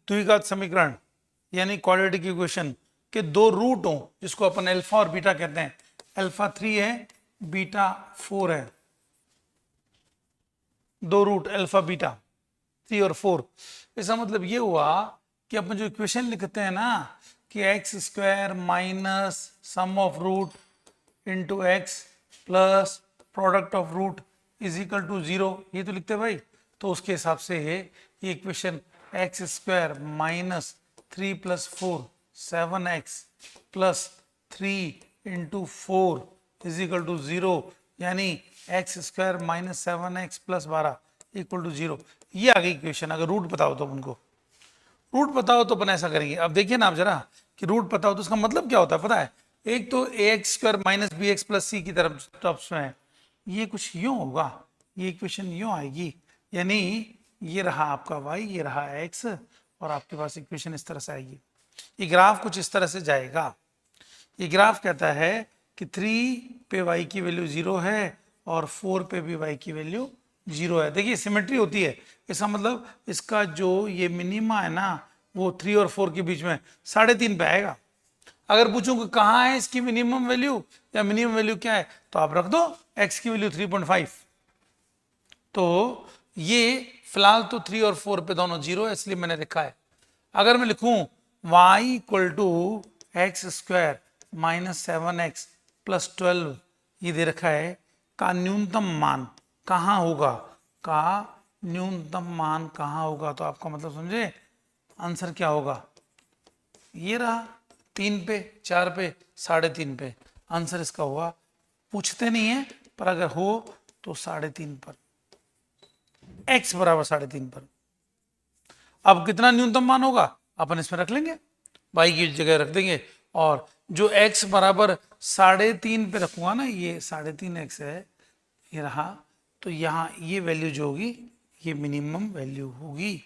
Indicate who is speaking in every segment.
Speaker 1: द्विघात समीकरण यानी क्वाड्रेटिक इक्वेशन के दो रूट हों, जिसको अपन अल्फा और बीटा कहते हैं, अल्फा 3 है, बीटा 4 है, दो रूट अल्फा बीटा 3 और 4। इसका मतलब ये हुआ कि अपन जो इक्वेशन लिखते हैं ना कि x square minus sum of root into x plus product of root is equal to 0, ये तो लिखते हैं भाई। तो उसके हिसाब से ये equation x square minus 3 plus 4 7x plus 3 into 4 is equal to 0, यानी x square minus 7x plus 12 equal to 0। ये आ गई इक्वेशन। अगर रूट बताओ तो उनको रूट बताओ तो अपन ऐसा करेंगे। अब देखिए ना आप जरा कि रूट पता हो तो उसका मतलब क्या होता है पता है? एक तो a x square minus b x plus c की तरफ टर्म्स में है, ये कुछ यूं होगा, ये इक्वेशन यूं आएगी, यानी ये रहा आपका y, ये रहा x, और आपके पास इक्वेशन इस तरह से आएगी। ये ग्राफ कुछ इस तरह से जाएगा। ये ग्राफ कहता है कि 3 पे y की वैल्यू 0 है और 4 पे भी y की वैल्यू 0 है। देखिए सिमेट्री होती है, इसका मतलब इसका जो ये मिनिमा है ना वो 3 और 4 के बीच में 3.5 पे आएगा। अगर पूछूं कि कहाँ है इसकी मिनिमम वैल्यू या मिनिमम वैल्यू क्या है, तो आप रख दो x की वैल्यू 3.5। तो ये फिलहाल तो 3 और 4 पे दोनों 0 है, इसलिए मैंने लिखा है। अगर मैं लिखूं y equal to x square minus 7x plus 12, ये दे रखा है, का न्यूनतम मान कहाँ होगा, का न्यूनतम मान कहाँ होगा, तो आपका मतलब समझे आंसर क्या होगा? ये रहा 3 पे, 4 पे, 3.5 पे। आंसर इसका हुआ, पूछते नहीं है पर अगर हो तो 3.5 पर, x बराबर 3.5 पर। अब कितना न्यूनतम मान होगा अपन इसमें रख लेंगे, y की जगह रख देंगे, और जो x बराबर 3.5 पे रखूंगा ना, ये 3.5x है, ये रहा, तो यहाँ ये वैल्यू जो होगी ये मिनिमम वैल्यू होगी।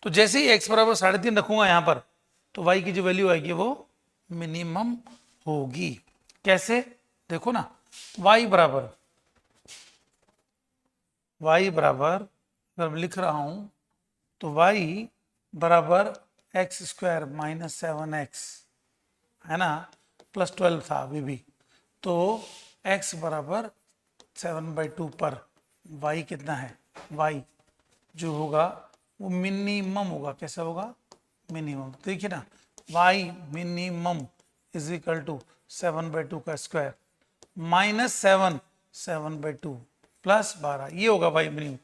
Speaker 1: तो जैसे ही x बराबर 3.5 रखूंगा यहाँ पर, तो y की जो वैल्यू आएगी वो मिनिमम होगी। कैसे? देखो ना, y बराबर अगर लिख रहा हूं तो y बराबर एक्स स्क्वायर माइनस 7x है ना, प्लस 12 था अभी भी, तो x बराबर 7/2 पर y कितना है, y जो होगा वो मिनिमम होगा। कैसा होगा? मिनिमम। देखिए ना, y minimum is equal to 7/2 का स्क्वायर माइनस 7/2 प्लस 12, ये होगा y मिनिमम।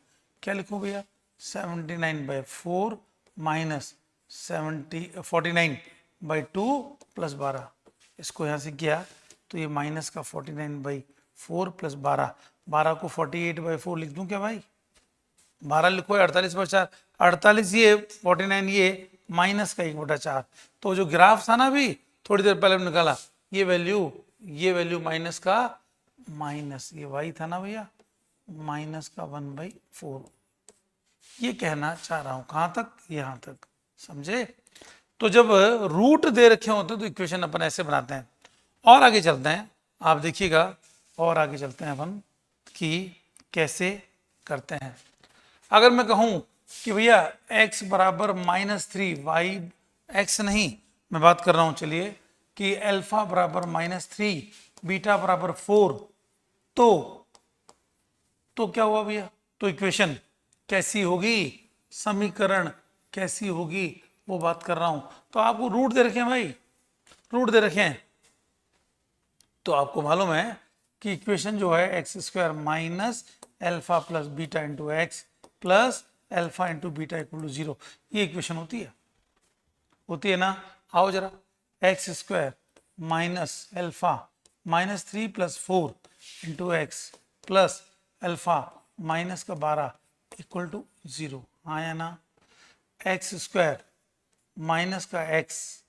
Speaker 1: क्या लिखूं भैया? 79/4 माइनस 49/2 प्लस 12। इसको यहाँ से किया तो ये माइनस का 49/4 प्लस 12 को 48/4 लिख दूं क्या भाई? 12 लिखो, 48/4, 48 ये 49 ये माइनस का 1/4। तो जो ग्राफ था ना अभी थोड़ी देर पहले निकाला, ये वैल्यू माइनस का माइनस, ये y था ना भैया, माइनस का 1/4। ये कहना चाह रहा हूं, कहां तक? यहां तक, समझे? तो जब रूट दे रखे होते हैं तो इक्वेशन अपन ऐसे बनाते हैं। और आगे चलते हैं, आप देखिएगा, और आगे चलते हैं अपन कि कैसे करते हैं। अगर मैं कहूं कि भैया x बराबर -3, y x नहीं, मैं बात कर रहा हूं, चलिए, कि अल्फा बराबर -3, बीटा बराबर 4, तो क्या हुआ भैया? तो इक्वेशन कैसी होगी, समीकरण कैसी होगी, वो बात कर रहा हूं। तो आपको रूट दे रखे हैं भाई, रूट दे रखे हैं, तो आपको मालूम है कि इक्वेशन जो है x square minus alpha plus beta into x plus alpha into beta equal to 0, ये इक्वेशन होती है ना। आओ जरा, x square minus alpha -3 plus 4 into x plus alpha minus का 12 इक्वल टू 0, आया ना। एक्स स्क्वायर माइनस का एक्स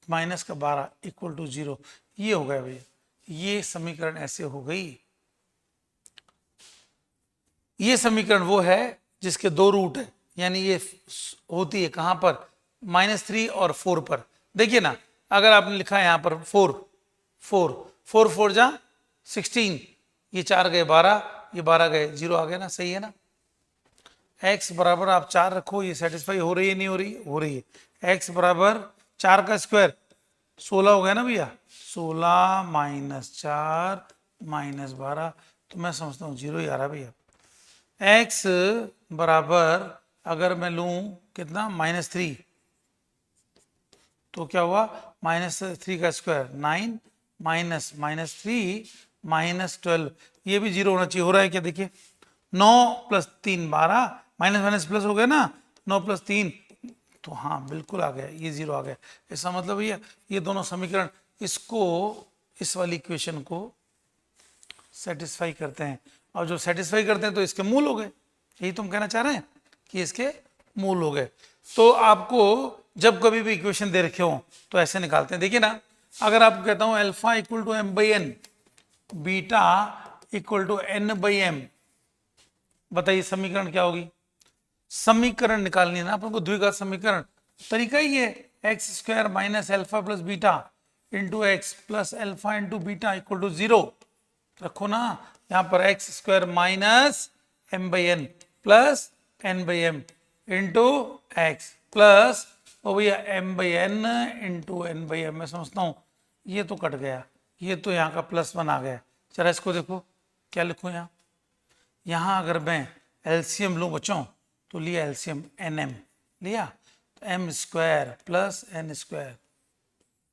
Speaker 1: माइनस का 12 इक्वल टू 0, ये हो गया भैया। ये समीकरण ऐसे हो गई। ये समीकरण वो है जिसके दो रूट है, यानी ये होती है कहां पर? -3 और 4 पर। देखिए ना, अगर आपने लिखा है यहां पर 4 जा 16, ये 4 गए 12, ये 12 गए 0 आ गया ना, सही है ना। x बराबर आप 4 रखो, ये सेटिस्फाई हो रही है नहीं हो रही? हो रही है। x बराबर 4 का स्क्वायर 16 हो गया ना भैया, 16 माइनस 4 माइनस 12, तो मैं समझता हूँ 0 ही आ रहा है भैया। x बराबर अगर मैं लूँ कितना -3, तो क्या हुआ -3 का स्क्वायर 9 माइनस -3 -12, ये भी 0 होना चाहिए। हो रहा है क्या? देखिए 9 + 3 12, माइनस माइनस प्लस हो गया ना, 9 + 3, तो हाँ बिल्कुल आ गया, ये 0 आ गया। इसका मतलब भैया ये दोनों समीकरण इसको, इस वाली इक्वेशन को सेटिस्फाई करते हैं, और जो सेटिस्फाई करते हैं तो इसके मूल हो गए। यही तुम कहना चाह रहे हैं कि इसके मूल हो गए। तो आपको जब कभी भी इक्वेशन दे रखे हो तो ऐसे निकालते हैं। देखिए ना, अगर आपको कहता हूं alpha equal to m/n, beta equal to n/m, बताइए समीकरण क्या होगी? समीकरण निकालनी है ना अपन को, द्विघात समीकरण। तरीका ही है, x square minus alpha plus beta into x plus alpha into beta equal to 0 रखो ना। यहां पर x square minus m/n plus n/m into x plus भैया m/n इंटू n/m। मैं समझता हूं ये तो कट गया, ये तो यहाँ का +1 आ गया। चला इसको देखो क्या लिखूं यहाँ। यहाँ अगर मैं एलसीएम लूँ बच्चों, तो लिया एलसीएम nm लिया, तो m square plus n square,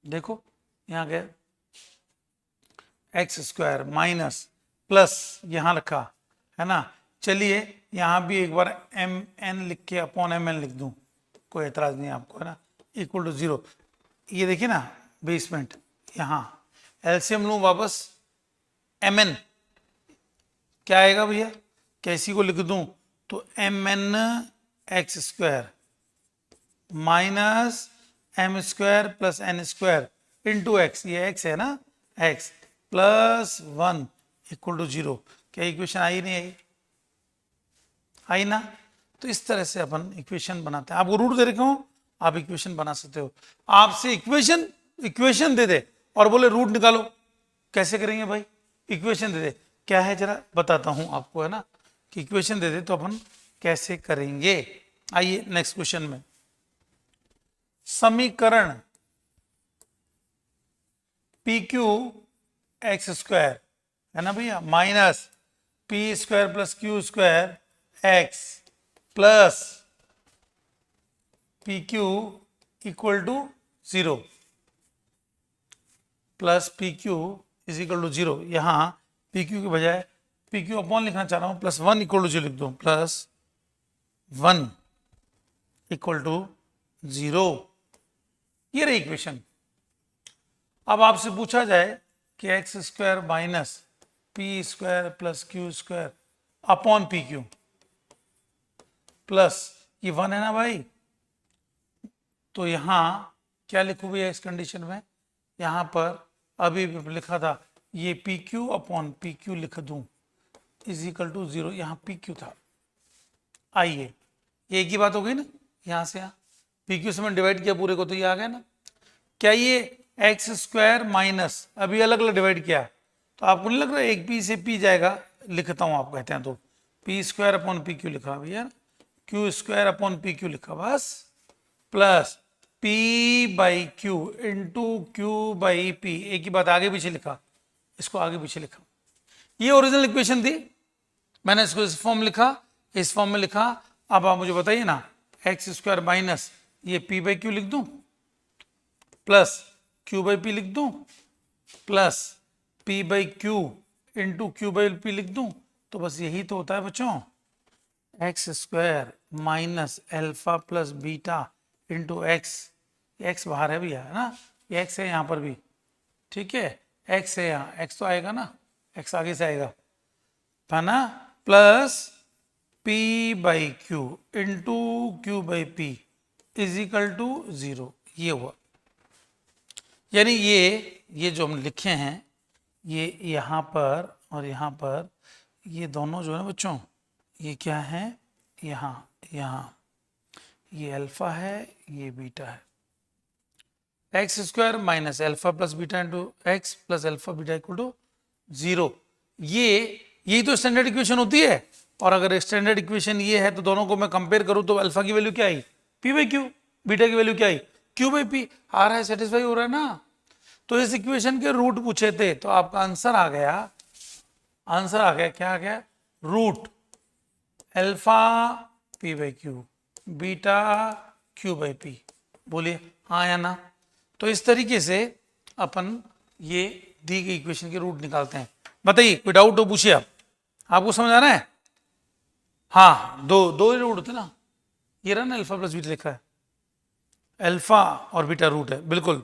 Speaker 1: देखो यहाँ गया एक्स स्क्वायर माइनस प्लस यहाँ रखा है ना। चलिए यहाँ भी एक बार mn लिख के अपॉन mn लिख दूँ, कोई एतराज नहीं आपको है ना, इक्वल टू 0। ये देखिए ना बेसमेंट, यहाँ एलसीएम लूँ वापस, mn क्या आएगा भैया, कैसी को लिख दूं तो mn x square minus m square plus n square into x, ये x है ना, x प्लस 1 इक्वल टू 0। क्या इक्वेशन आई नहीं आई? आई ना। तो इस तरह से अपन इक्वेशन बनाते हैं। आपको रूट दे रखे हो, आप इक्वेशन बना सकते हो। आपसे इक्वेशन दे दे और बोले रूट निकालो, कैसे करेंगे भाई? इक्वेशन दे दे, क्या है जरा बताता हूं आपको है ना, कि इक्वेशन दे दे तो अपन कैसे करेंगे। आइए नेक्स्ट क्वेश्चन में, समीकरण पी क्यू एक्स स्क्वायर है ना भैया, minus p square plus q square x plus p q equal to 0, plus p q is equal to 0। यहां पी क्यू के बजाय पी क्यू अपॉन लिखना चाह रहा हूं, प्लस 1 इक्वल टू 0 लिख दो, प्लस 1 इक्वल टू 0। ये रही इक्वेशन। अब आपसे पूछा जाए कि x square minus p square plus q square upon P Q plus ये 1 है ना भाई, तो यहां क्या लिखूं भैया इस कंडीशन में? यहां पर अभी भी लिखा था ये P Q upon P Q लिख दूं इज इक्वल टू 0, यहां पी क्यू था। आइए ये एक ही बात हो गई ना, यहां से यहां पी क्यू से मैंने डिवाइड किया पूरे को, तो ये आ गया ना। क्या ये एक्स स्क्वायर माइनस अभी अलग अलग डिवाइड किया तो आपको नहीं लग रहा एक पी से पी जाएगा? लिखता हूं, आप कहते हैं तो P square upon P Q लिखा भैया, Q square upon P Q लिखा बस, plus p by q into q by P, एक ही बात आगे पीछे लिखा, इसको आगे पीछे लिखा। ये ओरिजिनल इक्वेशन थी, मैंने इसको इस फॉर्म लिखा, इस फॉर्म में लिखा। अब आप मुझे बताइए ना, एक्स स्क्वायर माइनस ये पी बाई क्यू लिख दूं, प्लस क्यू बाई पी लिख दूं, plus p by q into q by P लिख दूं, तो बस यही तो होता है बच्चों, x square minus alpha plus beta into x. X बाहर है भैया है ना, ये एक्स है यहाँ पर भी, ठीक है, एक्स है यहाँ, एक्स तो आएगा ना, एक्स आगे से आएगा है ना, plus p by q into q by p is equal to 0। ये हुआ, यानी ये जो हम लिखे हैं ये यहाँ पर और यहाँ पर, ये दोनों जो है ना बच्चों, ये क्या है, यहाँ ये अल्फा है, ये बीटा है। X square minus alpha plus beta into x plus alpha beta equal to 0। यही तो स्टैंडर्ड इक्वेशन होती है, और अगर स्टैंडर्ड इक्वेशन ये है तो दोनों को मैं कंपेयर करूं तो अल्फा की वैल्यू क्या I P by q, beta की वैल्यू क्या आई क्यू बाई पी। आ रहा है, सेटिस्फाई हो रहा है ना। तो इस इक्वेशन के रूट पूछे थे तो आपका आंसर आ गया, क्या आ गया, root alpha p by q beta q by p. बोलिए हाँ या ना। तो इस तरीके से अपन ये दी गई इक्वेशन के रूट निकालते हैं। बताइए कोई डाउट हो पूछिए आप, आपको समझ आ रहा है। हाँ दो रूट होते ना, ये रहा ना अल्फा प्लस बीटा लिखा है, अल्फा और बीटा रूट है बिल्कुल।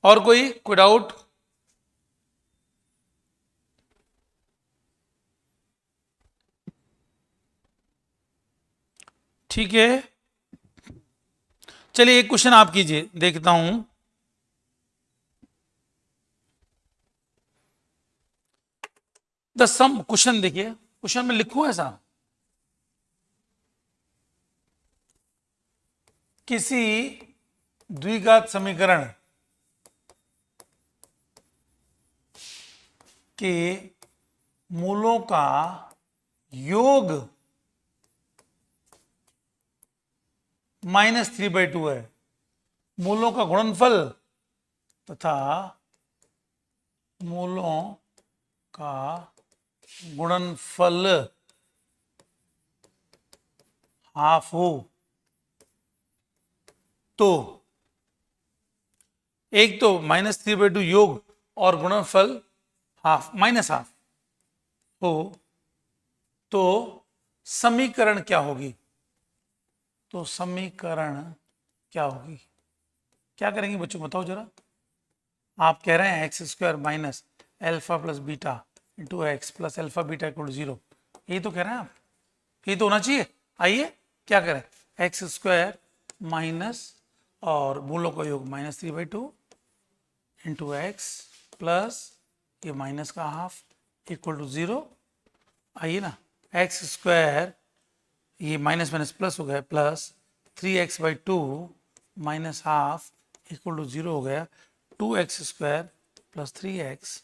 Speaker 1: और कोई डाउट। ठीक है, चलिए एक क्वेश्चन आप कीजिए, देखता हूं। द सम, क्वेश्चन देखिए, क्वेश्चन में लिखूं ऐसा, किसी द्विघात समीकरण के मूलों का योग -3/2 है, मूलों का गुणनफल तथा मूलों का गुणनफल हाफ हो, तो एक तो -3/2 योग और गुणनफल हाफ -हाफ हो, तो समीकरण क्या होगी। तो समीकरण क्या होगी, क्या करेंगे बच्चों बताओ जरा। आप कह रहे हैं x² minus alpha plus beta into x plus alpha beta equal to 0, यही तो कह रहे हैं आप, यही तो होना चाहिए। आइए क्या करें, x² माइनस और मूलों का योग -3/2 इंटू एक्स प्लस ये माइनस का हाफ इक्वल टू 0। आइए ना, x² ये माइनस माइनस प्लस हो गया, प्लस 3x/2 minus half equal to 0 हो गया, 2x² plus 3x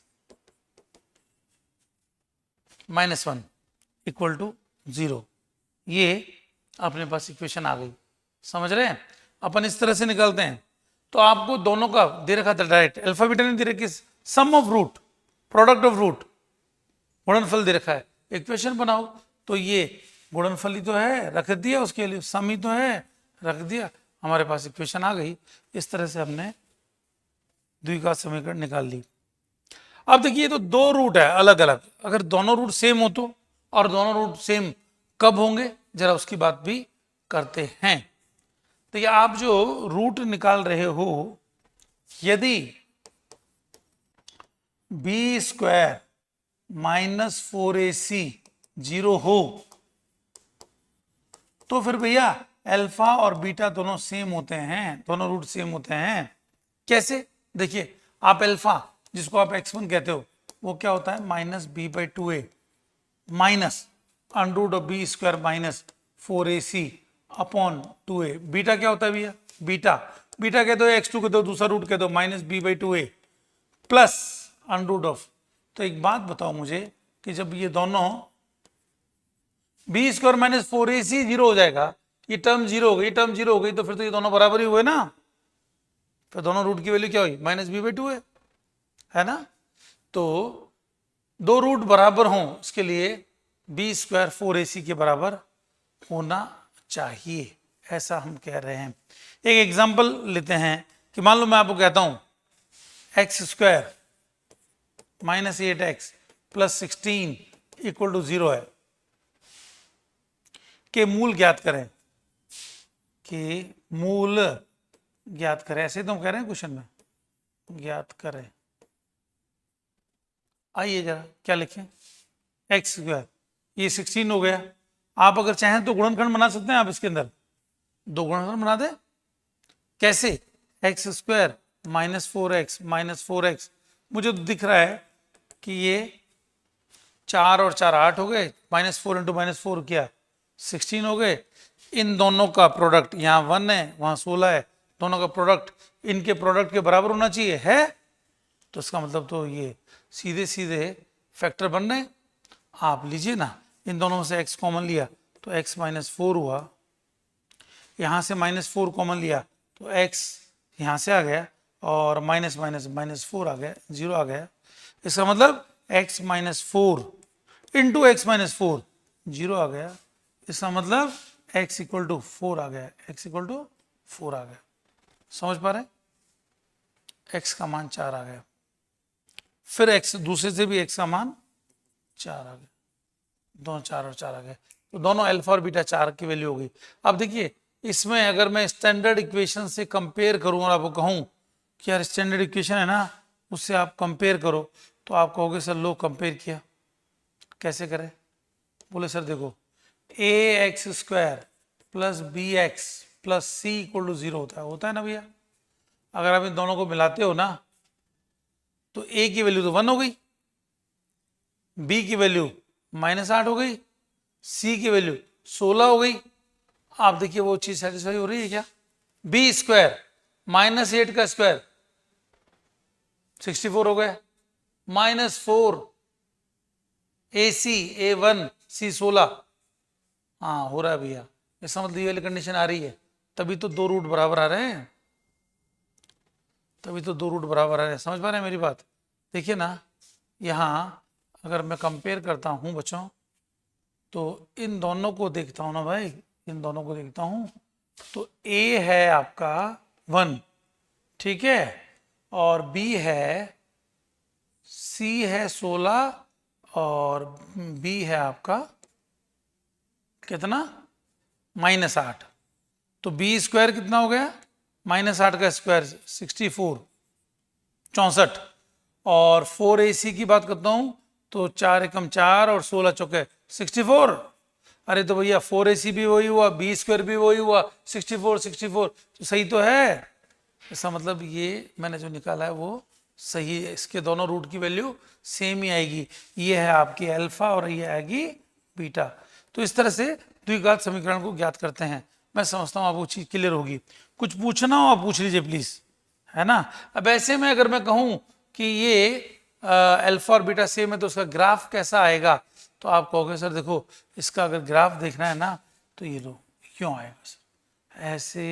Speaker 1: -1 equal to 0। ये अपने पास इक्वेशन आ गई, समझ रहे हैं। अपन इस तरह से निकालते हैं। तो आपको दोनों का दे रखा था डायरेक्ट, अल्फा बीटा नहीं दे रखी, sum of root, product of root, गुणनफल दे रखा है। इक्वेशन बनाओ तो ये गुणनफल ही तो है, रख दिया, उसके लिए सम ही तो है, रख दिया, हमारे पास इक्वेशन आ गई। इस तरह से हमने द्विघात समीकरण निकाल ली। अब देखिए तो दो रूट है अलग अलग, अगर दोनों रूट सेम हो तो, और दोनों रूट सेम कब होंगे जरा उसकी बात भी करते हैं। तो ये आप जो रूट निकाल रहे हो, यदि b² -4ac 0 हो तो फिर भैया अल्फा और बीटा दोनों सेम होते हैं, दोनों रूट सेम होते हैं। कैसे, देखिए आप अल्फा जिसको आप x1 कहते हो वो क्या होता है -b/2a minus √b² minus 4ac upon 2a। Beta क्या होता है भैया, बीटा कह दो, x2 कह दो, दूसरा रूट कह दो -b/2a प्लस √। तो एक बात बताओ मुझे कि जब ये दोनों b² माइनस 4ac 0 हो जाएगा, ये टर्म 0 हो गई, टर्म 0 हो गई, तो फिर तो ये दोनों बराबर ही हुए ना, फिर दोनों रूट की वैल्यू क्या हुई -b/2 है ना। तो दो रूट बराबर हों उसके लिए b² 4ac के बराबर होना चाहिए, ऐसा हम कह रहे हैं। एक एग्जांपल लेते हैं कि मान लो मैं आपको कहता हूं x² -8x plus 16 equal to 0 है, के मूल ज्ञात करें, के मूल ज्ञात करें, ऐसे तो हम कह रहे हैं क्वेश्चन में, ज्ञात करें। आइए जरा क्या लिखें, x², ये 16 हो गया। आप अगर चाहें तो गुणनखंड बना सकते हैं, आप इसके अंदर दो गुणनखंड बना दे। कैसे, x² -4x मुझे तो दिख रहा है कि ये 4 और 4 8 हो गए, -4 इंटू -4 क्या 16 हो गए। इन दोनों का प्रोडक्ट, यहाँ 1 है वहां 16 है, दोनों का प्रोडक्ट इनके प्रोडक्ट के बराबर होना चाहिए, है तो इसका मतलब तो ये सीधे सीधे फैक्टर बन रहे। आप लीजिए ना, इन दोनों में से x कॉमन लिया तो x माइनस 4 हुआ, यहाँ से -4 कॉमन लिया तो x यहाँ से आ गया और माइनस माइनस माइनस 4 आ गया, 0 आ गया। इसका मतलब x minus 4 into x minus 4 0 आ गया। इसका मतलब x इक्वल टू 4 आ गया, x इक्वल टू 4 आ गया। समझ पा रहे हैं? x का मान 4 आ गया। फिर x दूसरे से भी x का मान 4 आ गया, दोनों 4 और 4 आ गए, तो दोनों अल्फा और बीटा 4 की वैल्यू हो गई। अब देखिए इसमें अगर मैं स्टैंडर्ड इक्वेशन से कंपेयर करूं और आपको कहूं कि यार स्टैंडर्ड इक्वेशन है ना, उससे आप कंपेयर करो, तो आप कहोगे सर लो कंपेयर किया, कैसे करें? बोले सर देखो ax² plus bx plus c equal to 0 होता है ना भैया। अगर आप इन दोनों को मिलाते हो ना तो a की वैल्यू तो 1 हो गई, b की वैल्यू -8 हो गई, c की वैल्यू 16 हो गई। आप देखिए वो चीज सेटिस्फाई हो रही है क्या? b² -8 का स्क्वायर 64 हो गया, -4 ac a1 c 16, हाँ हो रहा है भैया। इसका मतलब ये वाली कंडीशन आ रही है, तभी तो दो रूट बराबर आ रहे हैं, तभी तो दो रूट बराबर आ रहे हैं। समझ पा रहे हैं मेरी बात? देखिए ना यहाँ अगर मैं कंपेयर करता हूँ बच्चों, तो इन दोनों को देखता हूँ ना भाई, इन दोनों को देखता हूँ तो a है आपका 1, ठीक है, और b है, c है 16 और b है आपका कितना? -8। तो b² कितना हो गया? -8 का स्क्वायर 64, 64। और 4ac की बात करता हूं तो 4 एकम 4 और 16 चौके 64। अरे तो भैया 4ac भी वही हुआ, b² भी वही हुआ, 64 64, तो सही तो है। इसका मतलब ये मैंने जो निकाला है वो सही है, इसके दोनों रूट की वैल्यू सेम ही आएगी। ये है आपकी अल्फा और ये आएगी बीटा। तो इस तरह से द्विघात समीकरण को ज्ञात करते हैं। मैं समझता हूँ आपको चीज क्लियर होगी। कुछ पूछना हो आप पूछ लीजिए प्लीज, है ना। अब ऐसे में अगर मैं कहूँ कि ये अल्फा और बीटा सेम है तो उसका ग्राफ कैसा आएगा, तो आप कहोगे सर देखो इसका अगर ग्राफ देखना है ना तो ये लो क्यों आएगा सर, ऐसे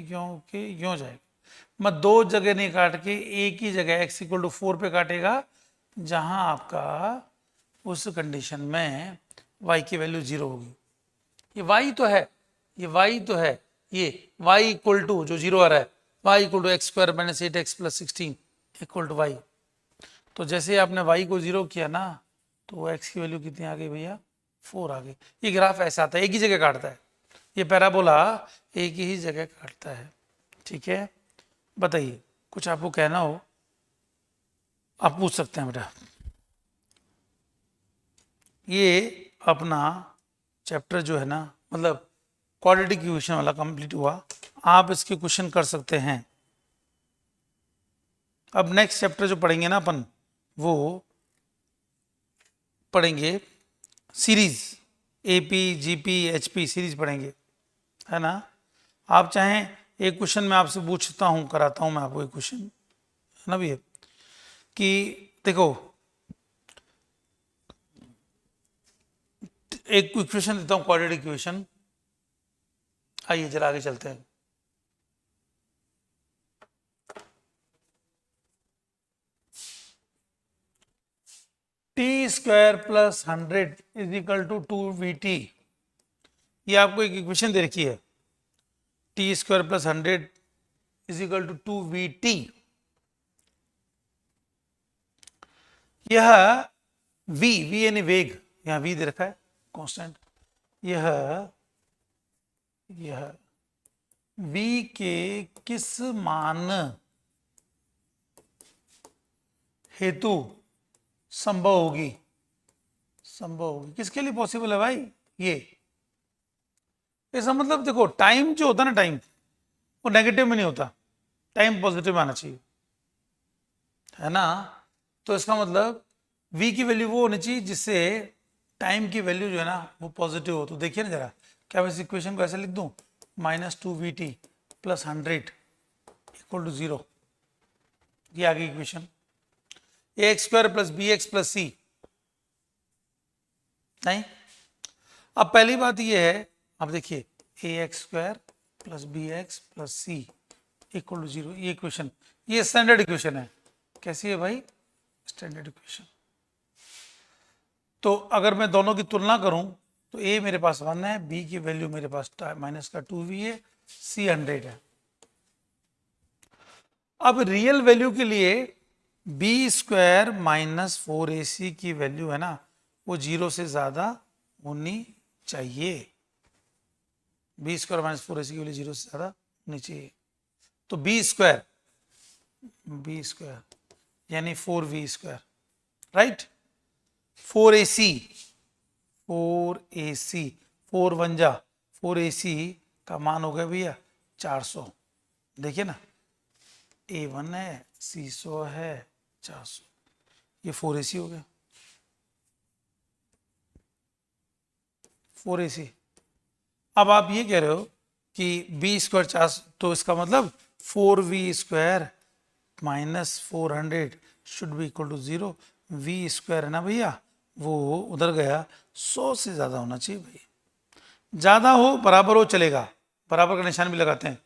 Speaker 1: यूं के यूं जाएगा। मैं दो जगह नहीं काट के एक ही जगह x इक्वल टू 4 पे काटेगा, जहां आपका उस कंडीशन में y की वैल्यू 0 होगी। ये y तो है, ये y तो है, ये y इक्वल टू जो 0 आ रहा है y equal to x² - 8x + 16 equal to y। तो जैसे आपने y को 0 किया ना तो x की वैल्यू कितनी आ गई भैया? 4 आ गई। ये ग्राफ ऐसा आता है, एक ही जगह काटता है, ये पैराबोला एक ही जगह काटता है, ठीक है। बताइए कुछ आपको कहना हो आप पूछ सकते हैं बेटा। ये अपना चैप्टर जो है ना, मतलब क्वाड्रेटिक इक्वेशन वाला कंप्लीट हुआ। आप इसके क्वेश्चन कर सकते हैं। अब नेक्स्ट चैप्टर जो पढ़ेंगे ना अपन, वो पढ़ेंगे series, AP GP HP series पढ़ेंगे, है ना। आप चाहें एक क्वेश्चन मैं आपसे पूछता हूं, कराता हूं मैं आपको एक क्वेश्चन, है ना भैया, कि देखो एक इक्वेशन देता हूं क्वाड्रेटिक इक्वेशन। आइए जरा आगे चलते हैं। t² + 100 = 2vt। ये आपको एक इक्वेशन दे रखी है, t² + 100 = 2vt। यह v यानी वेग, यहां v दे रखा है कांस्टेंट, यह v के किस मान हेतु संभव होगी? किसके लिए पॉसिबल है भाई? ये इसका मतलब देखो टाइम जो होता है ना, टाइम वो नेगेटिव में नहीं होता, टाइम पॉजिटिव में आना चाहिए, है ना। तो इसका मतलब v की वैल्यू वो होनी चाहिए जिससे टाइम की वैल्यू जो है ना वो पॉजिटिव हो। तो देखिए ना जरा, क्या मैं इस इक्वेशन को ऐसे लिख दूं, -2vt + 100 = 0। ये आ गई इक्वेशन। ax² + bx + c नहीं। अब पहली बात ये है, अब देखिए A x square plus B x plus C equal to 0, ये इक्वेशन, ये स्टैंडर्ड इक्वेशन है। कैसी है भाई? Standard equation. तो अगर मैं दोनों की तुलना करूं तो ए मेरे पास 1 है, बी की वैल्यू मेरे पास माइनस का 2v है, सी 100 है। अब रियल वैल्यू के लिए बी स्क्वायर माइनस 4ac की वैल्यू है ना, वो 0 से ज्यादा होनी चाहिए। बी स्क्वायर माइनस 4ac की वैल्यू 0 से ज्यादा होनी चाहिए। तो बी स्क्वायर यानी 4v स्क्वायर, राइट। 4ac 4 1 जा 4ac का मान हो गया भैया 400। देखिए ना, A1 है, C 100 है, 400, ये 4ac हो गया। 4ac। अब आप ये कह रहे हो कि बी स्क्वायर 400, तो इसका मतलब 4v square minus 400 should be equal to 0। V square है ना भैया, वो उधर गया, 100 से ज्यादा होना चाहिए भाई। ज्यादा हो बराबर हो चलेगा, बराबर का निशान भी लगाते हैं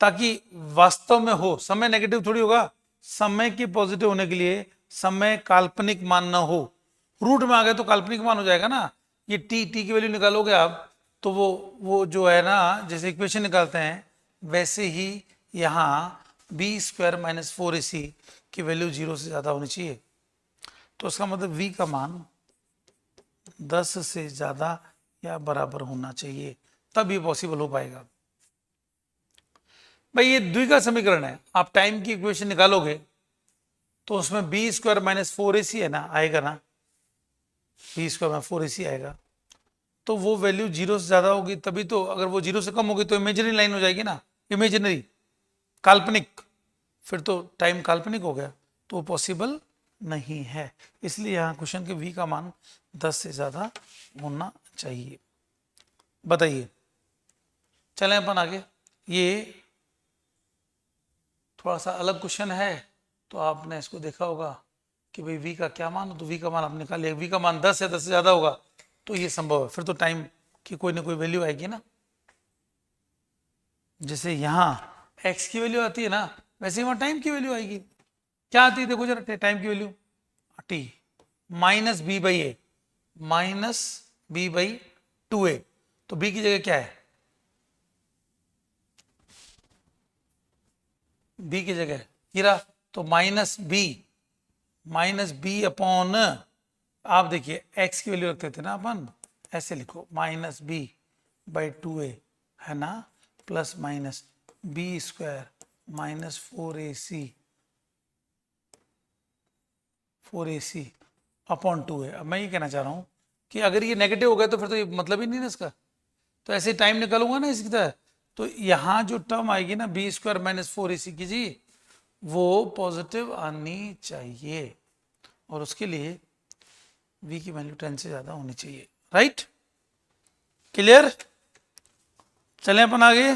Speaker 1: ताकि वास्तव में हो। समय नेगेटिव थोड़ी होगा, समय के पॉजिटिव होने के लिए समय काल्पनिक मान ना हो। रूट में आ गए तो काल्पनिक मान हो जाएगा ना। ये टी की वैल्यू निकालोगे आप तो वो जो है ना, जैसे इक्वेशन निकालते हैं वैसे ही यहाँ बी स्क्वायर माइनस 4ac की वैल्यू 0 से ज्यादा होनी चाहिए। तो उसका मतलब v का मान 10 से ज्यादा या बराबर होना चाहिए, तब ये पॉसिबल हो पाएगा। भाई ये द्विघात समीकरण है, आप टाइम की इक्वेशन निकालोगे तो उसमें बी स्क्वायर माइनस 4ac है ना, आएगा ना, बी स्क्वायर माइनस 4ac आएगा। तो वो वैल्यू 0 से ज्यादा होगी तभी तो, अगर वो 0 से कम होगी तो इमेजिनरी लाइन हो जाएगी ना, इमेजिनरी, काल्पनिक, फिर तो टाइम काल्पनिक हो गया, तो वो पॉसिबल नहीं है। इसलिए यहाँ क्वेश्चन के v का मान 10 से ज्यादा होना चाहिए। बताइए, चलें अपन आगे। ये थोड़ा सा अलग क्वेश्चन है, तो आपने इसको देखा होगा कि भाई v का क्या मान हो, तो v का मान आप निकाल लिया। v का मान 10 या 10 से ज्यादा होगा तो ये संभव है, फिर तो टाइम की कोई ना कोई वैल्यू आएगी ना। जैसे यहाँ x की वैल्यू आती है ना, वैसे वहां टाइम की वैल्यू आएगी। क्या आती है देखो जरा, टाइम की value t minus b by a, minus b by 2a। तो b की जगह क्या है? b की जगह हीरा, तो माइनस बी अपॉन, आप देखिए x की वैल्यू रखते थे ना अपन, ऐसे लिखो माइनस बी बाई 2a है ना, plus minus b square minus 4ac upon 2a। अब मैं ये कहना चाह रहा हूं कि अगर ये नेगेटिव हो गया तो फिर तो ये मतलब ही नहीं ना इसका, तो ऐसे टाइम निकालूंगा ना इसकी तरह, तो यहां जो टर्म आएगी ना बी स्क्वायर माइनस 4ac की जी, वो पॉजिटिव आनी चाहिए, और उसके लिए v की वैल्यू 10 से ज्यादा होनी चाहिए, राइट। क्लियर? चलें अपन आगे।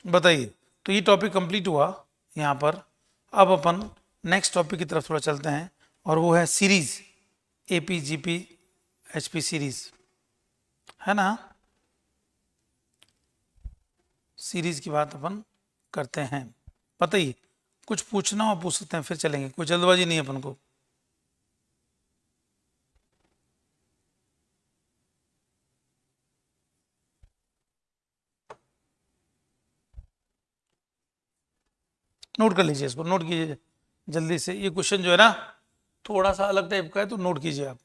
Speaker 1: बताइए, तो ये टॉपिक कंप्लीट हुआ यहां पर। अब अपन नेक्स्ट टॉपिक की तरफ थोड़ा चलते हैं, और वो है series, AP GP HP series, है ना। सीरीज की बात अपन करते हैं। बताइए, कुछ पूछना हो पूछ सकते हैं, फिर चलेंगे, कोई जल्दबाजी नहीं है अपन को। नोट कर लीजिए इसको, नोट कीजिए जल्दी से। ये क्वेश्चन जो है ना थोड़ा सा अलग टाइप का है, तो नोट कीजिए आप।